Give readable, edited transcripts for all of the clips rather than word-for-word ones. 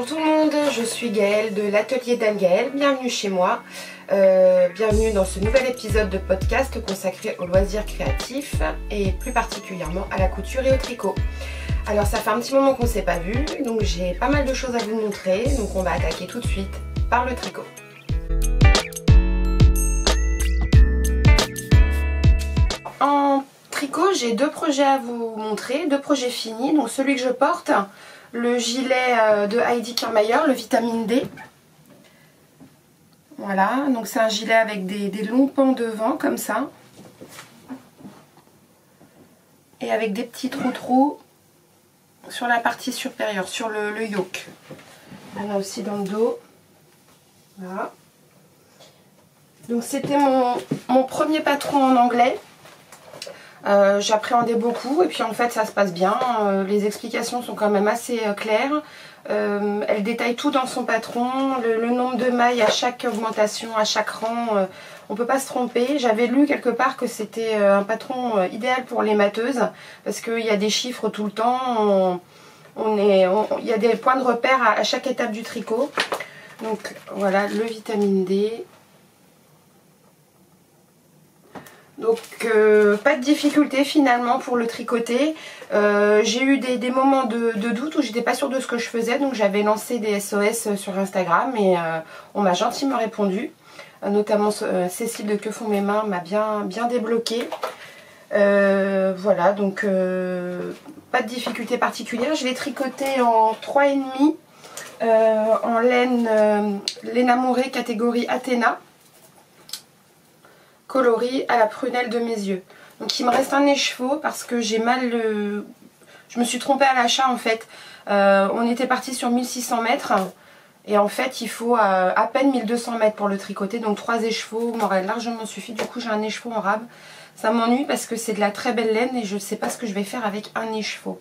Bonjour tout le monde, je suis Gaëlle de l'atelier d'Anne-Gaëlle, bienvenue chez moi, bienvenue dans ce nouvel épisode de podcast consacré aux loisirs créatifs et plus particulièrement à la couture et au tricot. Alors ça fait un petit moment qu'on ne s'est pas vu, donc j'ai pas mal de choses à vous montrer, donc on va attaquer tout de suite par le tricot. En tricot, j'ai deux projets à vous montrer, deux projets finis, donc celui que je porte, le gilet de Heidi Kirrmaier, le vitamine D. Voilà, donc c'est un gilet avec des longs pans devant comme ça. Et avec des petits trous sur la partie supérieure, sur le yoke. On a aussi dans le dos. Voilà. Donc c'était mon premier patron en anglais. J'appréhendais beaucoup et puis en fait ça se passe bien, les explications sont quand même assez claires, elle détaille tout dans son patron, le nombre de mailles à chaque augmentation, à chaque rang, on ne peut pas se tromper. J'avais lu quelque part que c'était un patron idéal pour les mateuses parce qu'il y a des chiffres tout le temps, il y a des points de repère à chaque étape du tricot. Donc voilà le vitamine D. Donc pas de difficulté finalement pour le tricoter. J'ai eu des moments de doute où j'étais pas sûre de ce que je faisais, donc j'avais lancé des SOS sur Instagram et on m'a gentiment répondu. Notamment Cécile de Que font mes mains m'a bien débloqué. Voilà, donc pas de difficulté particulière. Je l'ai tricoté en 3,5 en laine amourée catégorie Athéna, coloris à la prunelle de mes yeux. Donc il me reste un écheveau parce que j'ai mal je me suis trompée à l'achat en fait. On était parti sur 1600 mètres et en fait il faut à peine 1200 mètres pour le tricoter, donc 3 écheveaux m'auraient largement suffi. Du coup j'ai un écheveau en rab. Ça m'ennuie parce que c'est de la très belle laine et je ne sais pas ce que je vais faire avec un écheveau.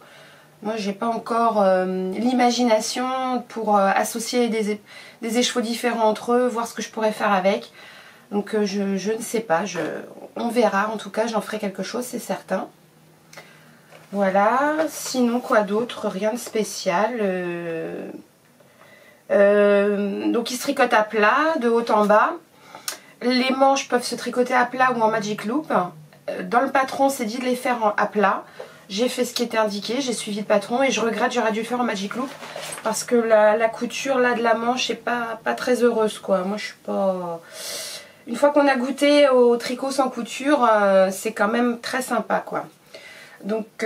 Moi j'ai pas encore l'imagination pour associer des écheveaux différents entre eux, voir ce que je pourrais faire avec. Donc je ne sais pas, on verra, en tout cas j'en ferai quelque chose, c'est certain. Voilà, sinon quoi d'autre, rien de spécial. Donc il se tricote à plat, de haut en bas. Les manches peuvent se tricoter à plat ou en magic loop. Dans le patron c'est dit de les faire à plat. J'ai fait ce qui était indiqué, j'ai suivi le patron et je regrette, j'aurais dû le faire en magic loop. Parce que la couture là de la manche est pas très heureuse quoi, moi je suis pas... Une fois qu'on a goûté au tricot sans couture, c'est quand même très sympa quoi. Donc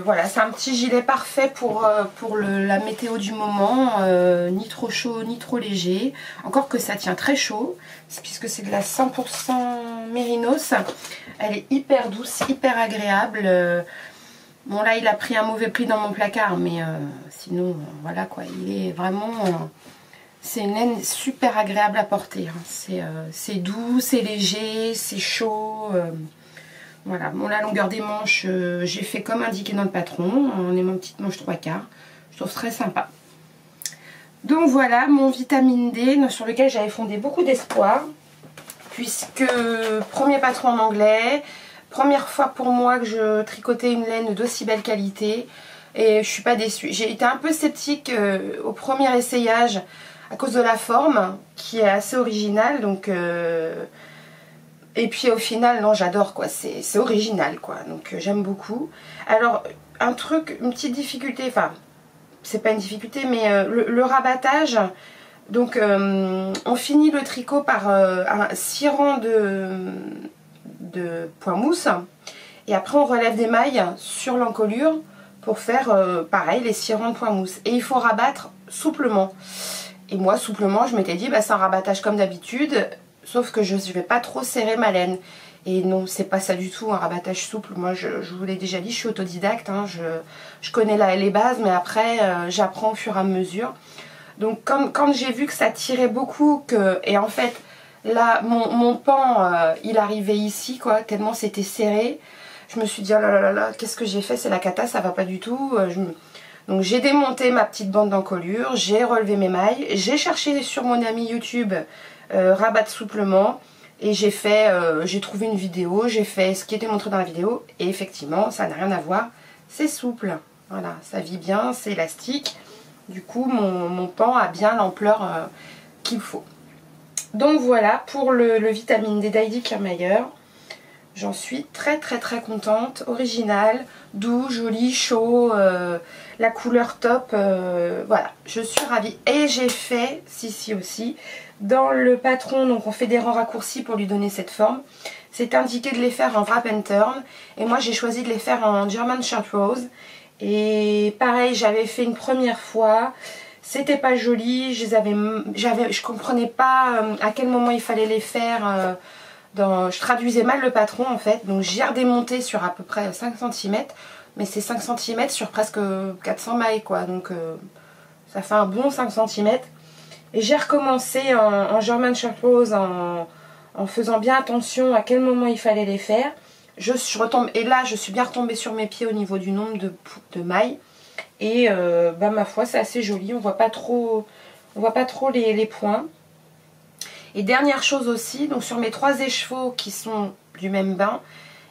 voilà, c'est un petit gilet parfait pour la météo du moment, ni trop chaud ni trop léger. Encore que ça tient très chaud, puisque c'est de la 100% mérinos. Elle est hyper douce, hyper agréable. Bon là il a pris un mauvais pli dans mon placard, mais sinon voilà quoi, il est vraiment... C'est une laine super agréable à porter, hein. C'est doux, c'est léger, c'est chaud. Voilà, bon la longueur des manches, j'ai fait comme indiqué dans le patron, en aimant petite manche 3/4. Je trouve très sympa. Donc voilà mon vitamine D sur lequel j'avais fondé beaucoup d'espoir. Puisque premier patron en anglais, première fois pour moi que je tricotais une laine d'aussi belle qualité. Et je suis pas déçue. J'ai été un peu sceptique au premier essayage, à cause de la forme qui est assez originale, donc et puis au final non j'adore quoi, c'est original quoi, donc j'aime beaucoup. Alors un truc, une petite difficulté, enfin c'est pas une difficulté mais le rabattage, donc on finit le tricot par un 6 rangs de point mousse et après on relève des mailles sur l'encolure pour faire pareil les 6 rangs de point mousse et il faut rabattre souplement. Et moi, souplement, je m'étais dit, bah, c'est un rabattage comme d'habitude, sauf que je ne vais pas trop serrer ma laine. Et non, c'est pas ça du tout, un rabattage souple. Moi, je vous l'ai déjà dit, je suis autodidacte, hein, je connais les bases, mais après, j'apprends au fur et à mesure. Donc, quand j'ai vu que ça tirait beaucoup, et en fait, là, mon pan, il arrivait ici, quoi, tellement c'était serré, je me suis dit, oh là là là, qu'est-ce que j'ai fait, c'est la cata, ça va pas du tout. Donc j'ai démonté ma petite bande d'encolure, j'ai relevé mes mailles, j'ai cherché sur mon ami YouTube rabat souplement et j'ai trouvé une vidéo, j'ai fait ce qui était montré dans la vidéo et effectivement ça n'a rien à voir, c'est souple, voilà, ça vit bien, c'est élastique, Du coup mon pan a bien l'ampleur qu'il faut. Donc voilà pour le vitamine D d'Heidi Kirrmaier. J'en suis très contente, original, doux, joli, chaud, la couleur top, voilà, je suis ravie. Et j'ai fait, si aussi, dans le patron, donc on fait des rangs raccourcis pour lui donner cette forme. C'est indiqué de les faire en wrap and turn, et moi j'ai choisi de les faire en German Shirt Rose. Et pareil, j'avais fait une première fois, c'était pas joli, je comprenais pas à quel moment il fallait les faire. Je traduisais mal le patron en fait, donc j'ai redémonté sur à peu près 5 cm, mais c'est 5 cm sur presque 400 mailles quoi, donc ça fait un bon 5 cm. Et j'ai recommencé en German Shirt Rose en faisant bien attention à quel moment il fallait les faire. Je retombe, et là je suis bien retombée sur mes pieds au niveau du nombre de mailles, et bah, ma foi c'est assez joli, on voit pas trop les points. Et dernière chose aussi, donc sur mes 3 écheveaux qui sont du même bain,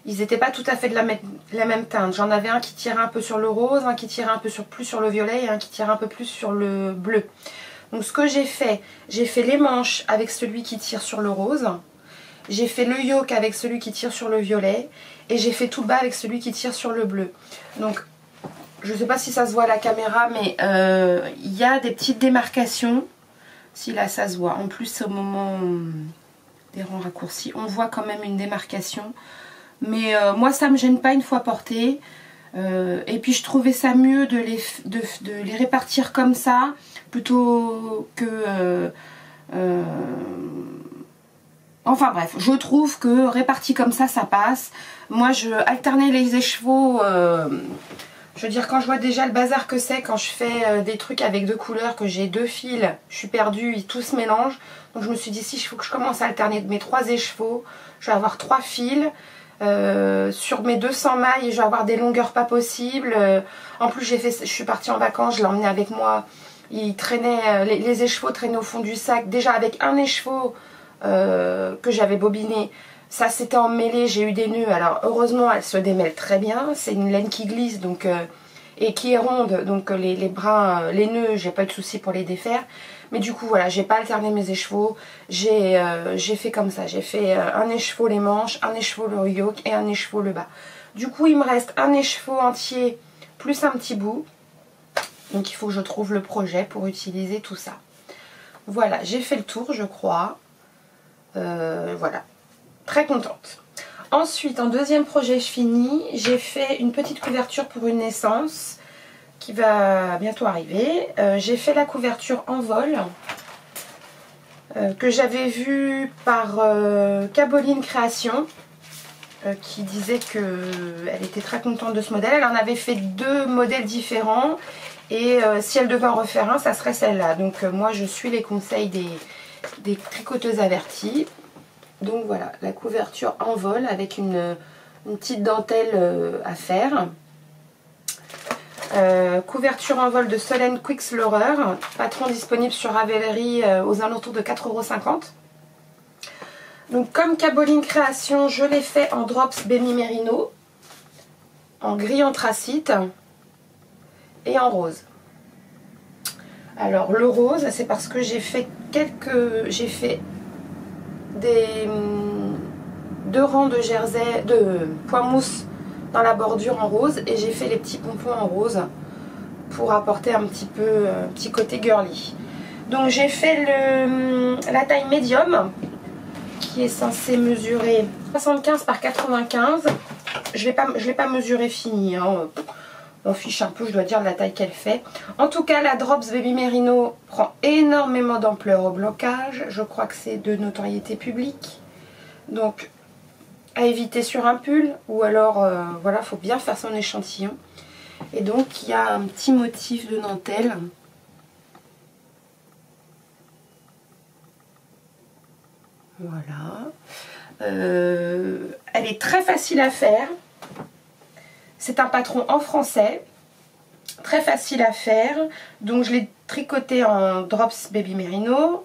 ils n'étaient pas tout à fait de la même teinte. J'en avais un qui tirait un peu sur le rose, un qui tirait un peu plus sur le violet et un qui tirait un peu plus sur le bleu. Donc ce que j'ai fait les manches avec celui qui tire sur le rose, j'ai fait le yoke avec celui qui tire sur le violet, et j'ai fait tout le bas avec celui qui tire sur le bleu. Donc je ne sais pas si ça se voit à la caméra, mais il y a des petites démarcations. Si là ça se voit, en plus au moment des rangs raccourcis, on voit quand même une démarcation. Mais moi ça me gêne pas une fois porté. Et puis je trouvais ça mieux de les répartir comme ça, plutôt que... enfin bref, je trouve que réparti comme ça passe. Moi je alternais les écheveaux... je veux dire, quand je vois déjà le bazar que c'est quand je fais des trucs avec 2 couleurs, que j'ai 2 fils, je suis perdue, tout se mélange. Donc je me suis dit, si il faut que je commence à alterner mes 3 écheveaux, je vais avoir 3 fils. Sur mes 200 mailles, je vais avoir des longueurs pas possibles. En plus, je suis partie en vacances, je l'ai emmené avec moi. Il traînait, les écheveaux traînaient au fond du sac. Déjà avec un écheveau que j'avais bobiné, ça s'était emmêlé, j'ai eu des nœuds. Alors heureusement elle se démêle très bien, c'est une laine qui glisse donc, et qui est ronde, donc les brins, les nœuds, j'ai pas eu de souci pour les défaire. Mais du coup voilà, j'ai pas alterné mes écheveaux, j'ai fait comme ça, j'ai fait un écheveau les manches, un écheveau le yoke et un écheveau le bas. Du coup il me reste un écheveau entier plus un petit bout, donc il faut que je trouve le projet pour utiliser tout ça. Voilà, j'ai fait le tour je crois, voilà. Très contente. Ensuite, en deuxième projet fini, j'ai fait une petite couverture pour une naissance qui va bientôt arriver. J'ai fait la couverture en vol que j'avais vue par Caboline Création qui disait qu'elle était très contente de ce modèle. Elle en avait fait 2 modèles différents et si elle devait en refaire un, ça serait celle-là. Donc moi, je suis les conseils des tricoteuses averties. Donc voilà, la couverture en vol avec une petite dentelle à faire. Couverture en vol de Solène Quickslorer, patron disponible sur Ravelry aux alentours de 4,50 €. Donc comme Caboline Création, je l'ai fait en Drops Baby Merino, en gris anthracite et en rose. Alors le rose, c'est parce que j'ai fait des 2 rangs de jersey, de point mousse dans la bordure en rose, et j'ai fait les petits pompons en rose pour apporter un petit côté girly. Donc j'ai fait la taille médium qui est censée mesurer 75 par 95. Je l'ai pas mesuré fini, hein. On fiche un peu, je dois dire la taille qu'elle fait. En tout cas, la Drops Baby Merino prend énormément d'ampleur au blocage. Je crois que c'est de notoriété publique. Donc, à éviter sur un pull. Ou alors, voilà, il faut bien faire son échantillon. Et donc, il y a un petit motif de dentelle. Voilà. Elle est très facile à faire. C'est un patron en français, très facile à faire. Donc je l'ai tricoté en Drops Baby Merino,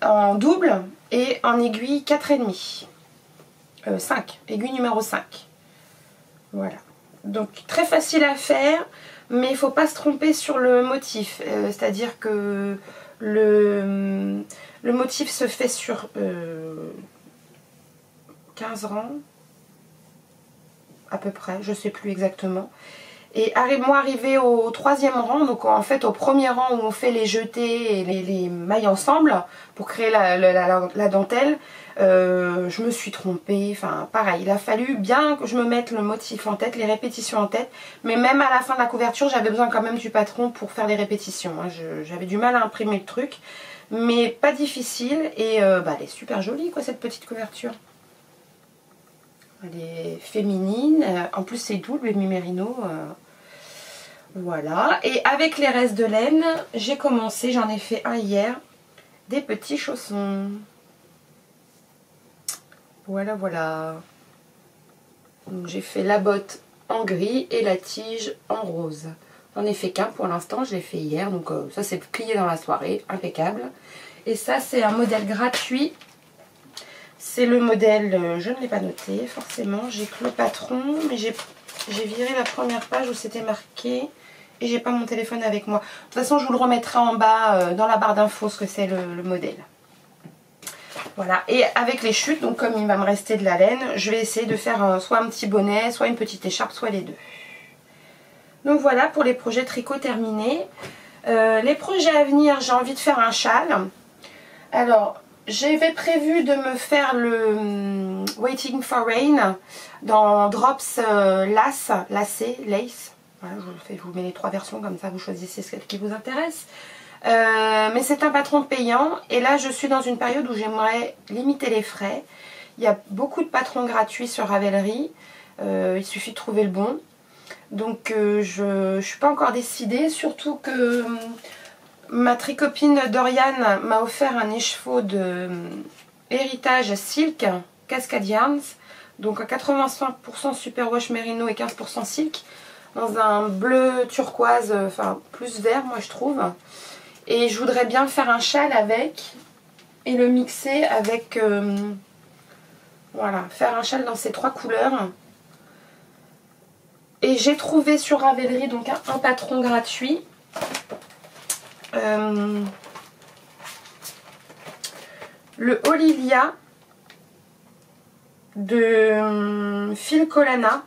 en double et en aiguille 4,5. 5, aiguille numéro 5. Voilà. Donc très facile à faire. mais il faut pas se tromper sur le motif, c'est-à-dire que le motif se fait sur 15 rangs à peu près, je sais plus exactement. Et moi arrivé au 3e rang, donc en fait au premier rang où on fait les jetés et les mailles ensemble pour créer la dentelle, je me suis trompée. Enfin pareil, il a fallu bien que je me mette le motif en tête, les répétitions en tête. Mais même à la fin de la couverture, j'avais besoin quand même du patron pour faire les répétitions. Hein. J'avais du mal à imprimer le truc, mais pas difficile. Et elle est super jolie quoi cette petite couverture. Elle est féminine, en plus c'est double les Mimérino. Voilà, et avec les restes de laine, j'ai commencé, j'en ai fait un hier, des petits chaussons. Voilà, voilà. J'ai fait la botte en gris et la tige en rose. J'en ai fait qu'un pour l'instant, je l'ai fait hier, donc ça c'est plié dans la soirée, impeccable. Et ça c'est un modèle gratuit. C'est le modèle, je ne l'ai pas noté forcément, j'ai que le patron, mais j'ai viré la première page où c'était marqué et j'ai pas mon téléphone avec moi. De toute façon je vous le remettrai en bas dans la barre d'infos ce que c'est le modèle. Voilà, et avec les chutes, donc comme il va me rester de la laine, je vais essayer de faire soit un petit bonnet, soit une petite écharpe, soit les deux. Donc voilà pour les projets tricot terminés. Les projets à venir, j'ai envie de faire un châle. Alors... j'avais prévu de me faire le Waiting for Rain dans Drops lacé, lace. Voilà, je vous mets les 3 versions, comme ça vous choisissez celle qui vous intéresse. Mais c'est un patron payant et là je suis dans une période où j'aimerais limiter les frais. Il y a beaucoup de patrons gratuits sur Ravelry, il suffit de trouver le bon. Donc je ne suis pas encore décidée, surtout que... ma tricopine Dorian m'a offert un écheveau de héritage silk Cascade Yarns, donc à 85% superwash merino et 15% silk, dans un bleu turquoise, enfin plus vert moi je trouve. Et je voudrais bien faire un châle avec et le mixer avec, voilà, faire un châle dans ces 3 couleurs. Et j'ai trouvé sur Ravelry donc un patron gratuit. Le Olivia de Phil Colana.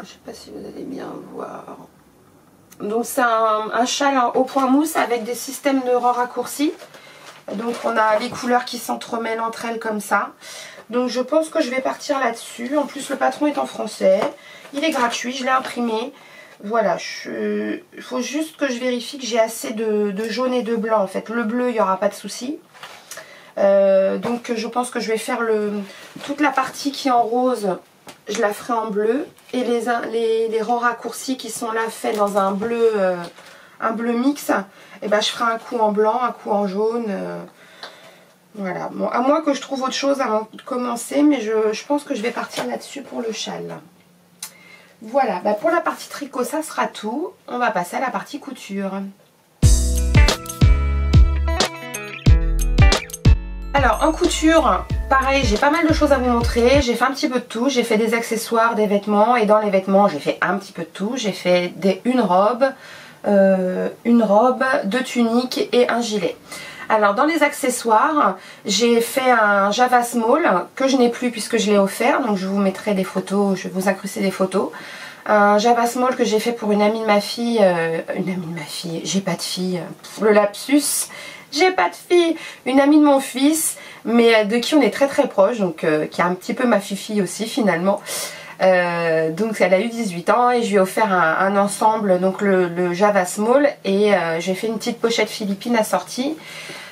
Je sais pas si vous allez bien voir. Donc c'est un châle au point mousse avec des systèmes de rangs raccourcis. Donc on a les couleurs qui s'entremêlent entre elles comme ça. Donc je pense que je vais partir là-dessus. En plus le patron est en français. Il est gratuit, je l'ai imprimé. Voilà, il faut juste que je vérifie que j'ai assez de jaune et de blanc en fait. Le bleu, il n'y aura pas de souci. Donc je pense que je vais faire toute la partie qui est en rose, je la ferai en bleu. Et les rangs raccourcis qui sont là faits dans un bleu mix, et ben, je ferai un coup en blanc, un coup en jaune. Voilà, bon, à moins que je trouve autre chose avant de commencer, mais je pense que je vais partir là-dessus pour le châle. Voilà, bah pour la partie tricot, ça sera tout. On va passer à la partie couture. Alors, en couture, pareil, j'ai pas mal de choses à vous montrer. J'ai fait un petit peu de tout. J'ai fait des accessoires, des vêtements. Et dans les vêtements, j'ai fait un petit peu de tout. J'ai fait une robe, 2 tuniques et un gilet. Alors dans les accessoires, j'ai fait un Java Small que je n'ai plus puisque je l'ai offert. Donc je vous mettrai des photos, je vais vous incruster des photos. Un Java Small que j'ai fait pour une amie de ma fille. J'ai pas de fille. Le lapsus, j'ai pas de fille. Une amie de mon fils, mais de qui on est très très proche. Donc qui est un petit peu ma fifi aussi finalement. Donc elle a eu 18 ans et je lui ai offert un ensemble, donc le Java Small, et j'ai fait une petite pochette philippine assortie.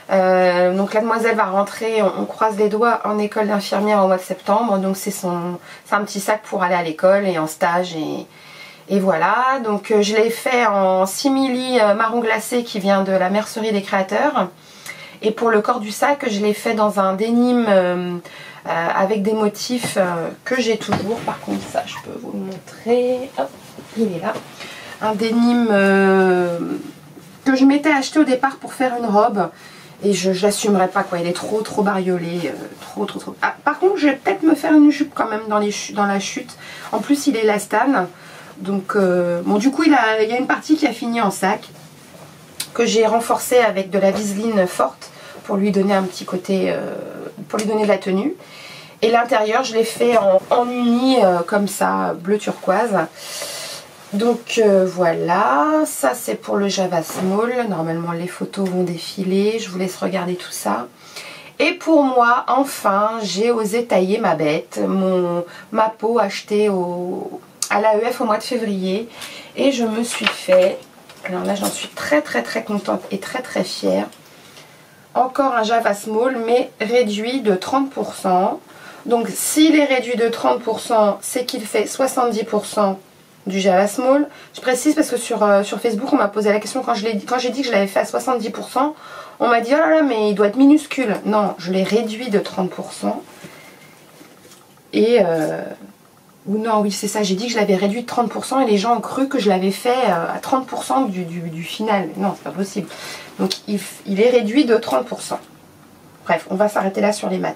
Donc la demoiselle va rentrer, on croise les doigts, en école d'infirmière au mois de septembre. Donc c'est un petit sac pour aller à l'école et en stage et voilà. Donc je l'ai fait en simili marron glacé qui vient de la mercerie des créateurs. Et pour le corps du sac, je l'ai fait dans un denim avec des motifs que j'ai toujours. Par contre ça je peux vous le montrer. Hop, il est là. Un denim que je m'étais acheté au départ pour faire une robe. Et je l'assumerai pas quoi, il est trop bariolé, trop. Ah, par contre je vais peut-être me faire une jupe quand même dans la chute. En plus il est élastane. Donc bon du coup il y a une partie qui a fini en sac. Que j'ai renforcé avec de la viseline forte. Pour lui donner un petit côté, pour lui donner de la tenue. Et l'intérieur je l'ai fait en uni comme ça, bleu turquoise. Donc voilà, ça c'est pour le Java Small. Normalement les photos vont défiler, je vous laisse regarder tout ça. Et pour moi, enfin, j'ai osé tailler ma bête, ma peau achetée à l'AEF au mois de février. Et je me suis fait, alors là j'en suis très contente et très fière. Encore un Java Small mais réduit de 30%. Donc s'il est réduit de 30%, c'est qu'il fait 70% du Java Small. Je précise parce que sur Facebook on m'a posé la question quand j'ai dit que je l'avais fait à 70%. On m'a dit oh là là mais il doit être minuscule. Non, je l'ai réduit de 30%. Et ou non oui c'est ça, j'ai dit que je l'avais réduit de 30% et les gens ont cru que je l'avais fait à 30% du final. Non c'est pas possible. Donc il est réduit de 30%. Bref, on va s'arrêter là sur les maths.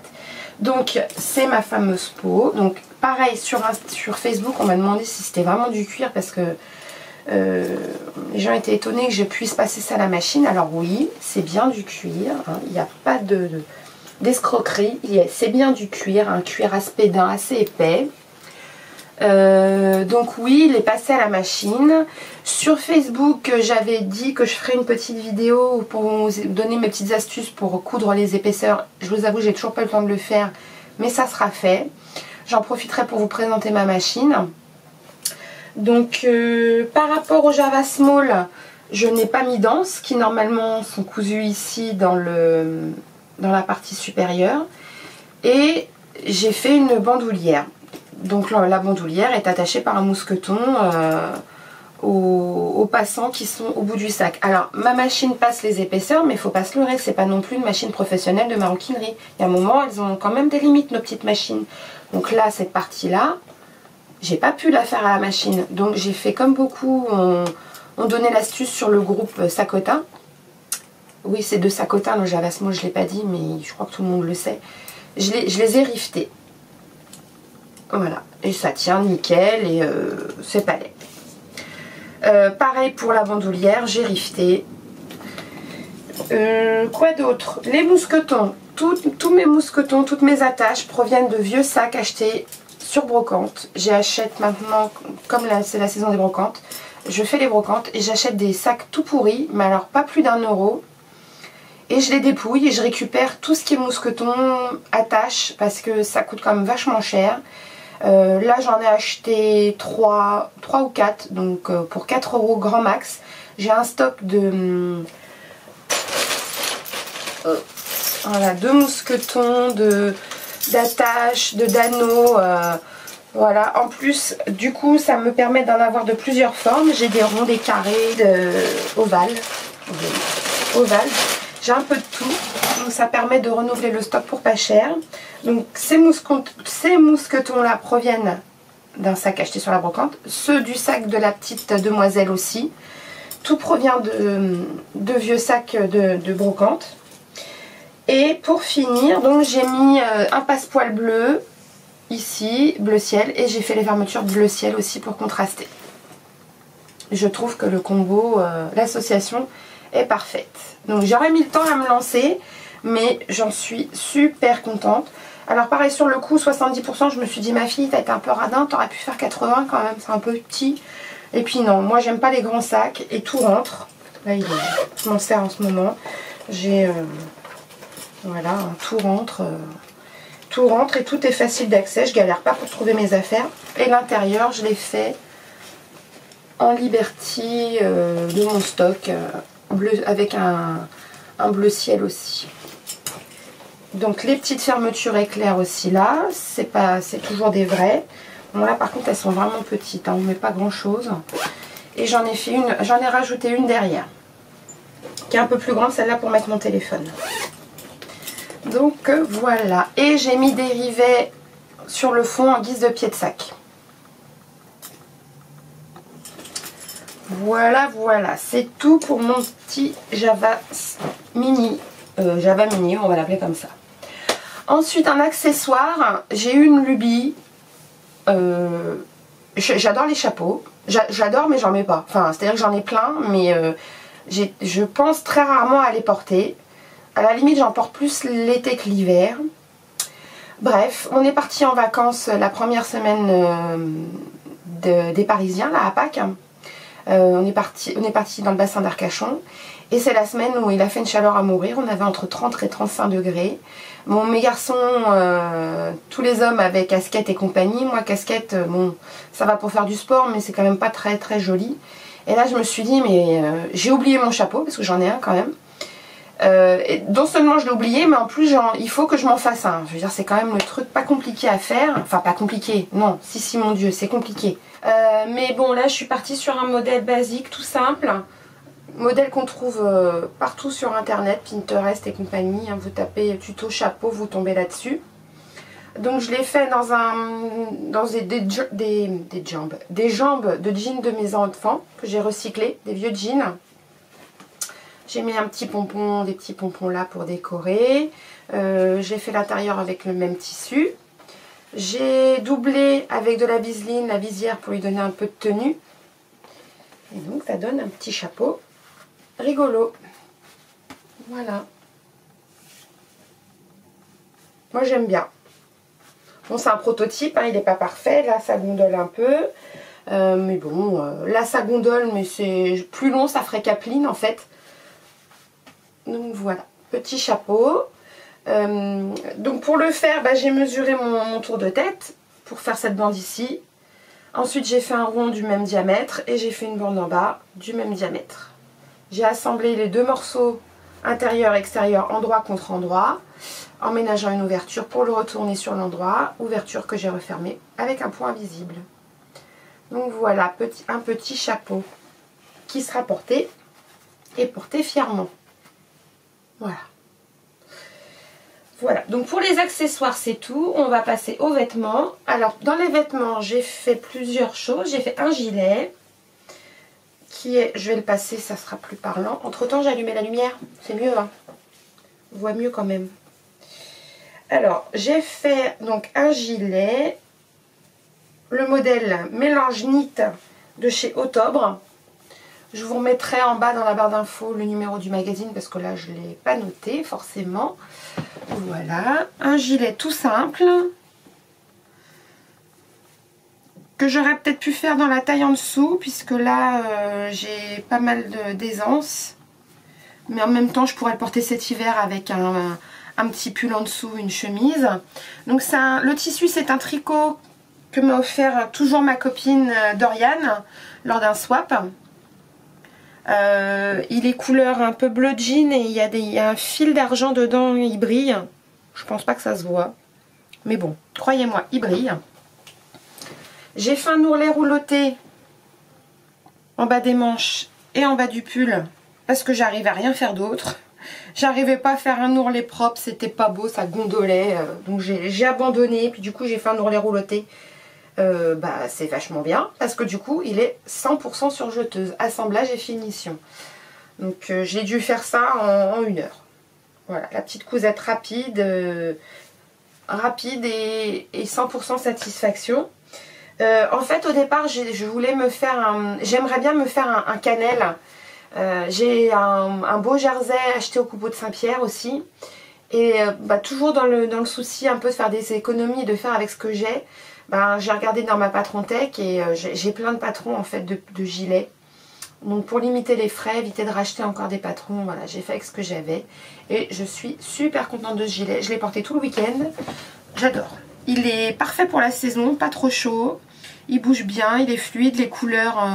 Donc c'est ma fameuse peau. Donc pareil sur Facebook on m'a demandé si c'était vraiment du cuir parce que les gens étaient étonnés que je puisse passer ça à la machine. Alors oui, c'est bien du cuir, hein. Il n'y a pas d'escroquerie, c'est bien du cuir, un cuir aspédin assez épais. Donc oui, il est passé à la machine. Sur Facebook, j'avais dit que je ferais une petite vidéo pour vous donner mes petites astuces pour coudre les épaisseurs. Je vous avoue, j'ai toujours pas le temps de le faire, mais ça sera fait. J'en profiterai pour vous présenter ma machine. Donc par rapport au Java Small, je n'ai pas mis d'anse qui normalement sont cousues ici dans la partie supérieure. Et j'ai fait une bandoulière. Donc la bandoulière est attachée par un mousqueton aux passants qui sont au bout du sac. Alors ma machine passe les épaisseurs, mais il ne faut pas se leurrer, c'est pas non plus une machine professionnelle de maroquinerie. Il y a un moment, elles ont quand même des limites, nos petites machines. Donc là, cette partie-là, j'ai pas pu la faire à la machine. Donc j'ai fait comme beaucoup, on donnait l'astuce sur le groupe Sacotin. Oui, c'est de Sacotin le Java Small, je ne l'ai pas dit, mais je crois que tout le monde le sait. Je les ai riftés. Voilà, et ça tient nickel et c'est pas laid. Pareil pour la bandoulière, j'ai rifté. Quoi d'autre? Les mousquetons. Tous mes mousquetons, toutes mes attaches proviennent de vieux sacs achetés sur brocante. J'achète maintenant, comme c'est la saison des brocantes, je fais les brocantes et j'achète des sacs tout pourris, mais alors pas plus d'1 €. Et je les dépouille et je récupère tout ce qui est mousqueton, attache, parce que ça coûte quand même vachement cher. Là j'en ai acheté 3 ou 4, donc pour 4 € grand max. J'ai un stock de voilà, 2 mousquetons, d'attaches, d'anneaux. Voilà, en plus du coup ça me permet d'en avoir de plusieurs formes. J'ai des ronds, des carrés, ovales. J'ai un peu de tout, donc ça permet de renouveler le stock pour pas cher. Donc ces mousquetons là proviennent d'un sac acheté sur la brocante, ceux du sac de la petite demoiselle aussi. Tout provient de vieux sacs de brocante. Et pour finir, donc j'ai mis un passepoil bleu ici, bleu ciel, et j'ai fait les fermetures bleu ciel aussi pour contraster. Je trouve que le combo, l'association est parfaite. Donc j'aurais mis le temps à me lancer, mais j'en suis super contente. Alors pareil sur le coup, 70%, je me suis dit ma fille, t'as été un peu radin, t'aurais pu faire 80 quand même, c'est un peu petit. Et puis non, moi j'aime pas les grands sacs et tout rentre. Là je m'en sers en ce moment. J'ai voilà, tout rentre et tout est facile d'accès. Je galère pas pour trouver mes affaires. Et l'intérieur, je l'ai fait en Liberty de mon stock bleu avec un bleu ciel aussi. Donc les petites fermetures éclairs aussi là, c'est toujours des vraies. Bon là par contre elles sont vraiment petites, hein, on met pas grand chose. Et j'en ai rajouté une derrière, qui est un peu plus grande, celle-là pour mettre mon téléphone. Donc voilà, et j'ai mis des rivets sur le fond en guise de pied de sac. Voilà, c'est tout pour mon petit Java mini Java Mini, on va l'appeler comme ça. Ensuite, un accessoire, j'ai eu une lubie. J'adore les chapeaux. J'adore, mais j'en mets pas. Enfin, c'est-à-dire que j'en ai plein, mais je pense très rarement à les porter. À la limite, j'en porte plus l'été que l'hiver. Bref, on est parti en vacances la première semaine des Parisiens, là, à Pâques. On est parti dans le bassin d'Arcachon. Et c'est la semaine où il a fait une chaleur à mourir. On avait entre 30 et 35 degrés. Bon, mes garçons, tous les hommes avaient casquette et compagnie. Moi, casquette, bon, ça va pour faire du sport, mais c'est quand même pas très très joli. Et là, je me suis dit, mais j'ai oublié mon chapeau, parce que j'en ai un quand même. Et non seulement je l'ai oublié, mais en plus, il faut que je m'en fasse un. Je veux dire, c'est quand même le truc pas compliqué à faire. Enfin, pas compliqué, non. Si, mon Dieu, c'est compliqué. Mais bon, là, je suis partie sur un modèle basique, tout simple. Modèle qu'on trouve partout sur internet, Pinterest et compagnie, hein, vous tapez tuto chapeau, vous tombez là-dessus. Donc je l'ai fait dans des jambes de jeans de mes enfants que j'ai recyclés, des vieux jeans. J'ai mis un petit pompon, des petits pompons là pour décorer. J'ai fait l'intérieur avec le même tissu. J'ai doublé avec de la biseline la visière pour lui donner un peu de tenue. Et donc ça donne un petit chapeau rigolo. Voilà. Moi j'aime bien. Bon, c'est un prototype, hein, il n'est pas parfait. Là ça gondole un peu. Mais bon, là ça gondole, mais c'est plus long, ça ferait capeline en fait. Donc voilà, petit chapeau. Donc pour le faire, bah, j'ai mesuré mon tour de tête pour faire cette bande ici. Ensuite j'ai fait un rond du même diamètre et j'ai fait une bande en bas du même diamètre. J'ai assemblé les deux morceaux intérieur extérieur endroit contre endroit en ménageant une ouverture pour le retourner sur l'endroit, ouverture que j'ai refermée avec un point visible. Donc voilà, un petit chapeau qui sera porté et porté fièrement. Voilà. Voilà, donc pour les accessoires c'est tout, on va passer aux vêtements. Alors dans les vêtements j'ai fait plusieurs choses, j'ai fait un gilet qui est, je vais le passer, ça sera plus parlant. Entre temps j'ai allumé la lumière, c'est mieux hein, on voit mieux quand même. Alors j'ai fait donc un gilet, le modèle mélange knit de chez Octobre. Je vous remettrai en bas dans la barre d'infos le numéro du magazine parce que là je ne l'ai pas noté forcément. Voilà, un gilet tout simple que j'aurais peut-être pu faire dans la taille en dessous puisque là j'ai pas mal d'aisance. Mais en même temps je pourrais le porter cet hiver avec un petit pull en dessous, une chemise. Donc le tissu c'est un tricot que m'a offert toujours ma copine Doriane lors d'un swap. Il est couleur un peu bleu jean et il y a un fil d'argent dedans, il brille. Je pense pas que ça se voit. Mais bon, croyez-moi, il brille. J'ai fait un ourlet rouloté en bas des manches et en bas du pull parce que j'arrivais à rien faire d'autre. J'arrivais pas à faire un ourlet propre, c'était pas beau, ça gondolait. Donc j'ai abandonné, puis du coup j'ai fait un ourlet rouloté. Bah, c'est vachement bien parce que du coup il est 100% sur jeteuse, assemblage et finition. Donc j'ai dû faire ça en 1 heure. Voilà, la petite cousette rapide et 100% satisfaction. En fait au départ je voulais me faire j'aimerais bien me faire un cannelle. J'ai un beau jersey acheté au Coupeau de Saint-Pierre aussi. Et bah, toujours dans le souci un peu de faire des économies et de faire avec ce que j'ai. Ben, j'ai regardé dans ma patron tech et j'ai plein de patrons en fait de gilets. Donc pour limiter les frais, éviter de racheter encore des patrons, voilà, j'ai fait avec ce que j'avais. Et je suis super contente de ce gilet. Je l'ai porté tout le week-end. J'adore. Il est parfait pour la saison, pas trop chaud. Il bouge bien, il est fluide, les couleurs,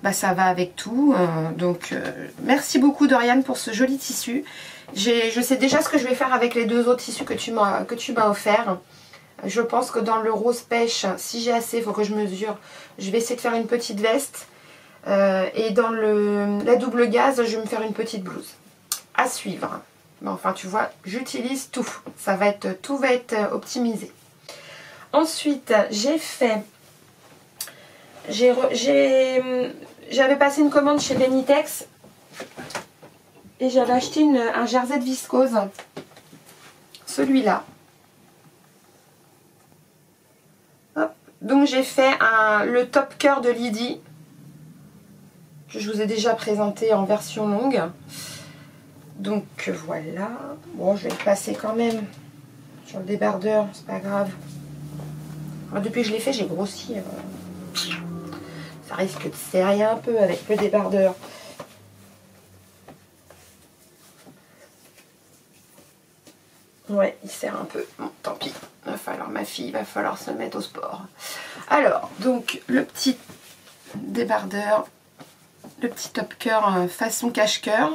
bah, ça va avec tout. Donc merci beaucoup Doriane pour ce joli tissu. Je sais déjà ce que je vais faire avec les 2 autres tissus que tu m'as offert. Je pense que dans le rose pêche, si j'ai assez, il faut que je mesure. Je vais essayer de faire une petite veste. Et dans la double gaze, je vais me faire une petite blouse. À suivre. Mais enfin, tu vois, j'utilise tout. Tout va être optimisé. Ensuite, j'ai fait... J'avais passé une commande chez Benitex Et j'avais acheté un jersey de viscose. Celui-là. Donc j'ai fait le top cœur de Lydie. Que je vous ai déjà présenté en version longue. Donc voilà. Bon, je vais le passer quand même sur le débardeur, c'est pas grave. Alors, depuis que je l'ai fait, j'ai grossi. Ça risque de serrer un peu avec le débardeur. Ouais, il serre un peu. Bon, tant pis. Ma fille, va falloir se mettre au sport. Alors, donc, le petit débardeur, le petit top cœur façon cache-cœur.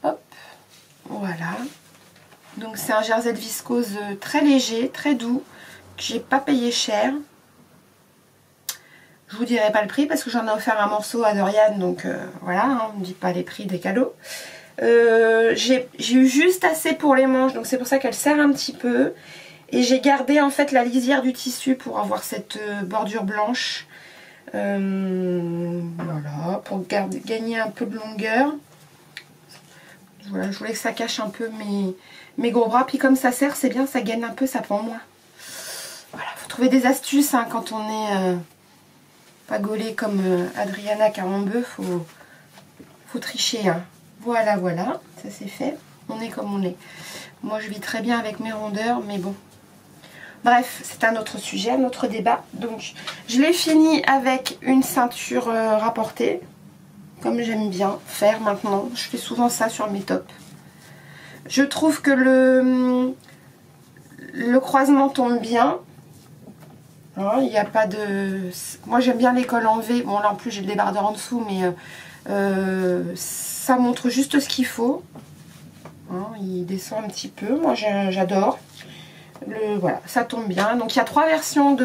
Hop, voilà. Donc, c'est un jersey de viscose très léger, très doux, que j'ai pas payé cher. Je vous dirai pas le prix parce que j'en ai offert un morceau à Dorian, donc voilà, hein, on ne dit pas les prix des cadeaux. J'ai eu juste assez pour les manches, donc c'est pour ça qu'elle serre un petit peu. Et j'ai gardé en fait la lisière du tissu pour avoir cette bordure blanche. Voilà, pour gagner un peu de longueur. Voilà, je voulais que ça cache un peu mes gros bras. Puis comme ça serre, c'est bien, ça gagne un peu, ça prend moins. Voilà, faut trouver des astuces hein, quand on est pas gaulé comme Adriana Carambeu, faut tricher. Hein. Voilà, voilà, ça c'est fait. On est comme on est. Moi je vis très bien avec mes rondeurs, mais bon. Bref, c'est un autre sujet, un autre débat. Donc je l'ai fini avec une ceinture rapportée, comme j'aime bien faire maintenant. Je fais souvent ça sur mes tops. Je trouve que le croisement tombe bien. Hein, il n'y a pas de... Moi j'aime bien les cols en V. Bon là en plus j'ai le débardeur en dessous, mais ça montre juste ce qu'il faut. Hein, il descend un petit peu. Moi j'adore. Voilà, ça tombe bien. Donc il y a 3 versions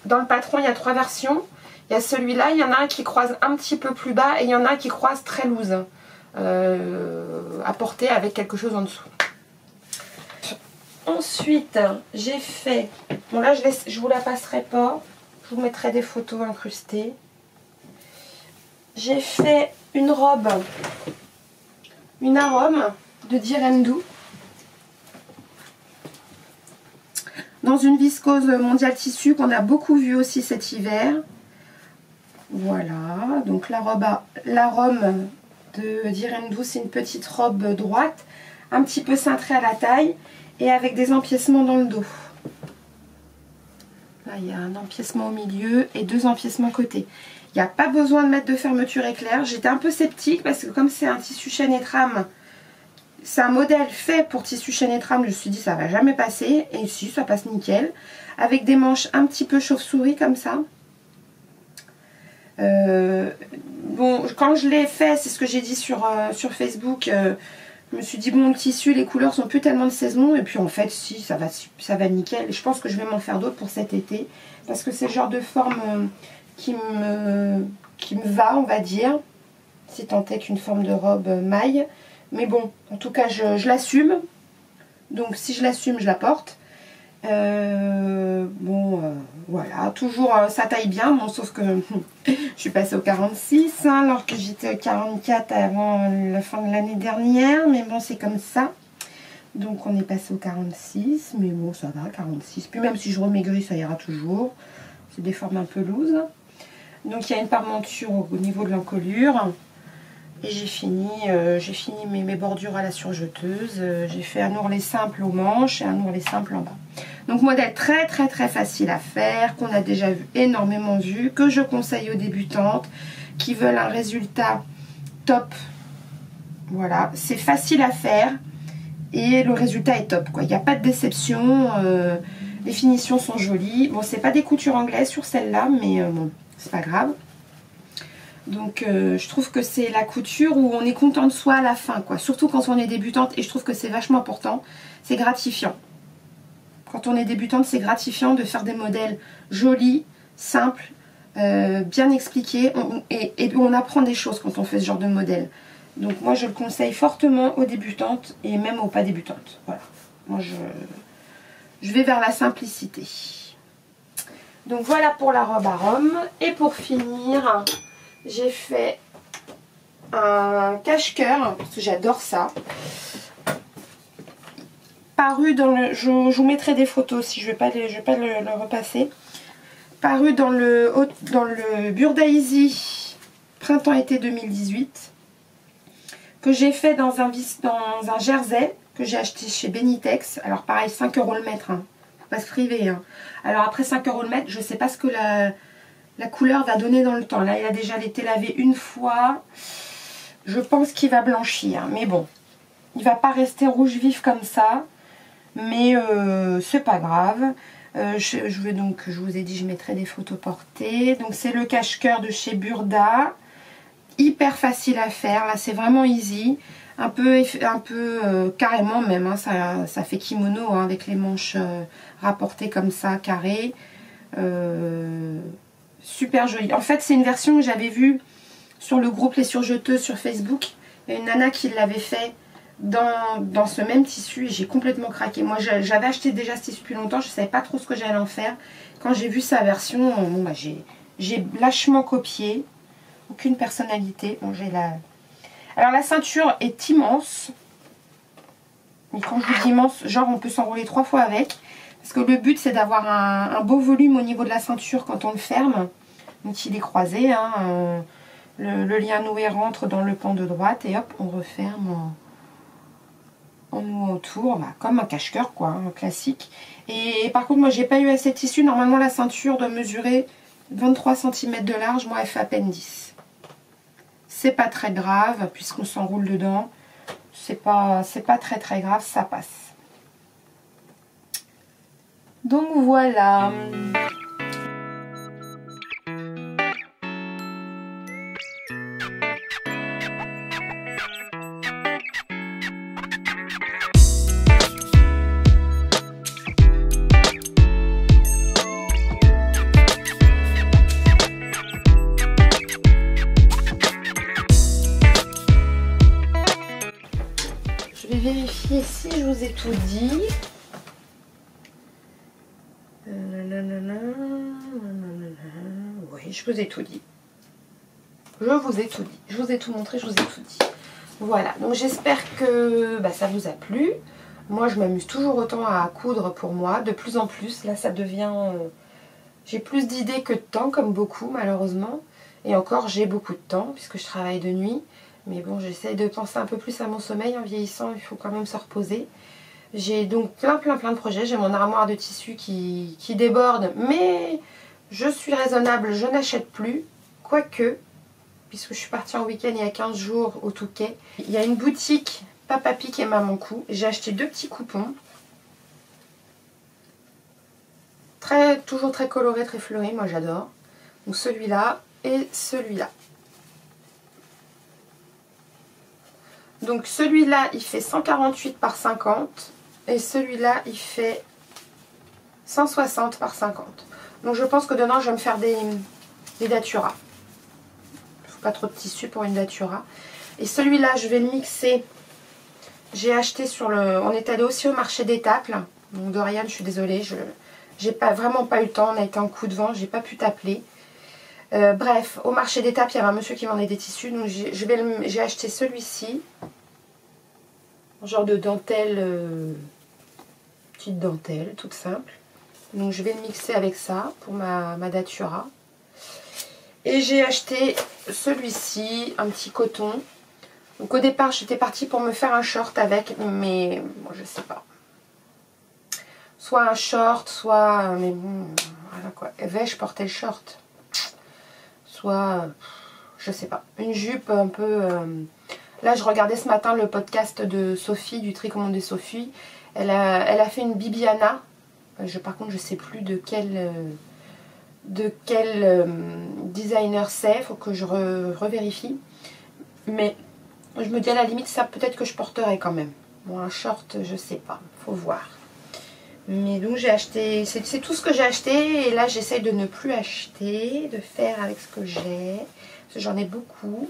dans le patron, il y a 3 versions. Il y a celui-là, il y en a un qui croise un petit peu plus bas et il y en a un qui croise très loose. À porter avec quelque chose en dessous. Ensuite, j'ai fait... Bon là, je vous la passerai pas. Je vous mettrai des photos incrustées. J'ai fait une robe, une arôme de Direndou. Dans une viscose mondial tissu qu'on a beaucoup vu aussi cet hiver. Voilà, donc l'arôme de Direndou, c'est une petite robe droite, un petit peu cintrée à la taille et avec des empiècements dans le dos. Là, il y a un empiècement au milieu et 2 empiècements côté. Il n'y a pas besoin de mettre de fermeture éclair. J'étais un peu sceptique parce que comme c'est un tissu chaîne et trame, c'est un modèle fait pour tissu chaîne et trame, je me suis dit ça va jamais passer. Et ici, ça passe nickel. Avec des manches un petit peu chauve-souris comme ça. Bon, quand je l'ai fait, c'est ce que j'ai dit sur Facebook, je me suis dit bon, le tissu, les couleurs sont plus tellement de saison, et puis en fait si, ça va nickel. Et je pense que je vais m'en faire d'autres pour cet été, parce que c'est le genre de forme qui me va, on va dire, si tant est qu'une forme de robe maille. Mais bon, en tout cas je l'assume, donc si je l'assume, je la porte. Voilà, toujours ça taille bien, bon, sauf que je suis passée au 46 hein, alors que j'étais au 44 avant la fin de l'année dernière, mais bon c'est comme ça, donc on est passé au 46, mais bon ça va, 46, puis même si je remaigris ça ira toujours, c'est des formes un peu loose. Donc il y a une parmenture au niveau de l'encolure. Et j'ai fini mes bordures à la surjeteuse. J'ai fait un ourlet simple aux manches et un ourlet simple en bas. Donc modèle très très très facile à faire, qu'on a déjà énormément vu, que je conseille aux débutantes qui veulent un résultat top. Voilà, c'est facile à faire et le résultat est top, quoi. Il n'y a pas de déception, les finitions sont jolies. Bon, c'est pas des coutures anglaises sur celle-là, mais bon, c'est pas grave. Donc je trouve que c'est la couture où on est content de soi à la fin, quoi. Surtout quand on est débutante, et je trouve que c'est vachement important, c'est gratifiant. Quand on est débutante, c'est gratifiant de faire des modèles jolis, simples, bien expliqués, et on apprend des choses quand on fait ce genre de modèle. Donc moi je le conseille fortement aux débutantes et même aux pas débutantes. Voilà. Moi je vais vers la simplicité. Donc voilà pour la robe à Rome. Et pour finir, j'ai fait un cache-cœur, parce que j'adore ça. Paru dans le... Je vous mettrai des photos si je vais pas le repasser. Paru dans le Burda Easy printemps-été 2018. Que j'ai fait dans un jersey que j'ai acheté chez Benitex. Alors pareil, 5 € le mètre. Hein. Faut pas se priver. Hein. Alors après 5 € le mètre, je sais pas ce que la couleur va donner dans le temps. Là, il a déjà été lavé une fois. Je pense qu'il va blanchir. Mais bon, il va pas rester rouge vif comme ça. Mais c'est pas grave. Je vous ai dit, je mettrai des photos portées. Donc c'est le cache-cœur de chez Burda. Hyper facile à faire. Là, c'est vraiment easy. Un peu carrément même. Hein, ça fait kimono hein, avec les manches rapportées comme ça, carrées. Super joli. En fait, c'est une version que j'avais vue sur le groupe Les Surjeteuses sur Facebook. Il y a une nana qui l'avait fait dans ce même tissu et j'ai complètement craqué. Moi j'avais acheté déjà ce tissu depuis longtemps, je ne savais pas trop ce que j'allais en faire. Quand j'ai vu sa version, bon, bah, j'ai lâchement copié. Aucune personnalité. Bon, alors la ceinture est immense. Et quand je dis immense, genre on peut s'enrouler 3 fois avec. Parce que le but c'est d'avoir un beau volume au niveau de la ceinture quand on le ferme. Donc il est croisé. Hein, le lien noué rentre dans le pan de droite et hop on referme en nouant autour, bah, comme un cache-cœur quoi, un classique. Et par contre moi j'ai pas eu assez de tissu. Normalement la ceinture doit mesurer 23 cm de large, moi elle fait à peine 10. C'est pas très grave puisqu'on s'enroule dedans. C'est pas très grave, ça passe. Donc voilà. Je vais vérifier si je vous ai tout dit. Oui, je vous ai tout dit. Je vous ai tout dit. Je vous ai tout montré, je vous ai tout dit. Voilà, donc j'espère que ça vous a plu. Moi, je m'amuse toujours autant à coudre pour moi. De plus en plus, là, ça devient... j'ai plus d'idées que de temps, comme beaucoup, malheureusement. Et encore, j'ai beaucoup de temps, puisque je travaille de nuit. Mais bon, j'essaie de penser un peu plus à mon sommeil. En vieillissant, il faut quand même se reposer. J'ai donc plein de projets. J'ai mon armoire de tissu qui déborde. Mais je suis raisonnable, je n'achète plus. Quoique, puisque je suis partie en week-end il y a 15 jours au Touquet. Il y a une boutique Papa Pic et Maman Cou. J'ai acheté 2 petits coupons. Toujours très coloré, très fleuri. Moi, j'adore. Donc celui-là et celui-là. Donc celui-là, il fait 148 par 50 et celui-là, il fait 160 par 50. Donc je pense que dedans, je vais me faire des datura. Il ne faut pas trop de tissu pour une datura. Et celui-là, je vais le mixer. J'ai acheté on est allé aussi au marché d'Étaples. Donc Dorian, je suis désolée, j'ai vraiment pas eu le temps. On a été en coup de vent, j'ai pas pu t'appeler. Bref, au marché d'Étaples, il y avait un monsieur qui vendait des tissus. Donc j'ai acheté celui-ci. Genre de dentelle, petite dentelle, toute simple. Donc je vais le mixer avec ça pour ma datura. Et j'ai acheté celui-ci, un petit coton. Donc au départ, j'étais partie pour me faire un short avec, mais bon, je sais pas. Soit un short, soit... mais bon, voilà quoi. Vais-je porter le short? Soit, je sais pas, une jupe un peu... Là, je regardais ce matin le podcast de Sophie, du Tricommandé Sophie. Elle a fait une Bibiana. Par contre, je sais plus de quel designer c'est. Il faut que je revérifie. Mais je me dis à la limite, ça peut-être que je porterai quand même. Bon, un short, je sais pas. Faut voir. Mais donc, j'ai acheté... C'est tout ce que j'ai acheté. Et là, j'essaye de ne plus acheter. De faire avec ce que j'ai. Parce que j'en ai beaucoup.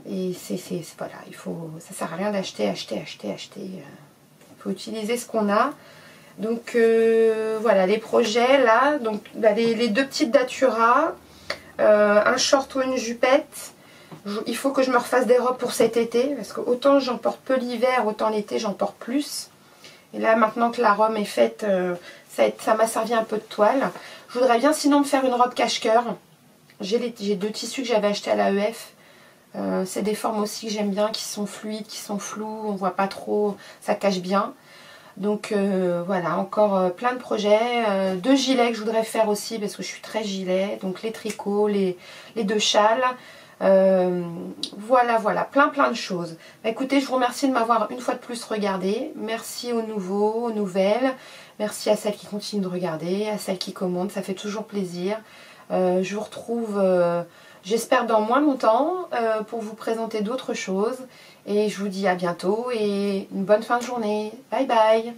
Et voilà, ça sert à rien d'acheter, acheter. Il faut utiliser ce qu'on a. Donc voilà, les projets là, donc les 2 petites datura, un short ou une jupette, Il faut que je me refasse des robes pour cet été, parce que autant j'en porte peu l'hiver, autant l'été j'en porte plus. Et là, maintenant que la robe est faite, ça m'a servi un peu de toile. Je voudrais bien sinon me faire une robe cache-cœur. J'ai 2 tissus que j'avais achetés à l'AEF. C'est des formes aussi que j'aime bien, qui sont fluides, qui sont floues, on voit pas trop, ça cache bien. Donc voilà, encore plein de projets. 2 gilets que je voudrais faire aussi, parce que je suis très gilet. Donc les tricots, les 2 châles. Voilà, plein de choses. Écoutez, je vous remercie de m'avoir une fois de plus regardé. Merci aux nouveaux, aux nouvelles. Merci à celles qui continuent de regarder, à celles qui commentent, ça fait toujours plaisir. Je vous retrouve, j'espère, dans moins longtemps pour vous présenter d'autres choses. Et je vous dis à bientôt et une bonne fin de journée. Bye bye.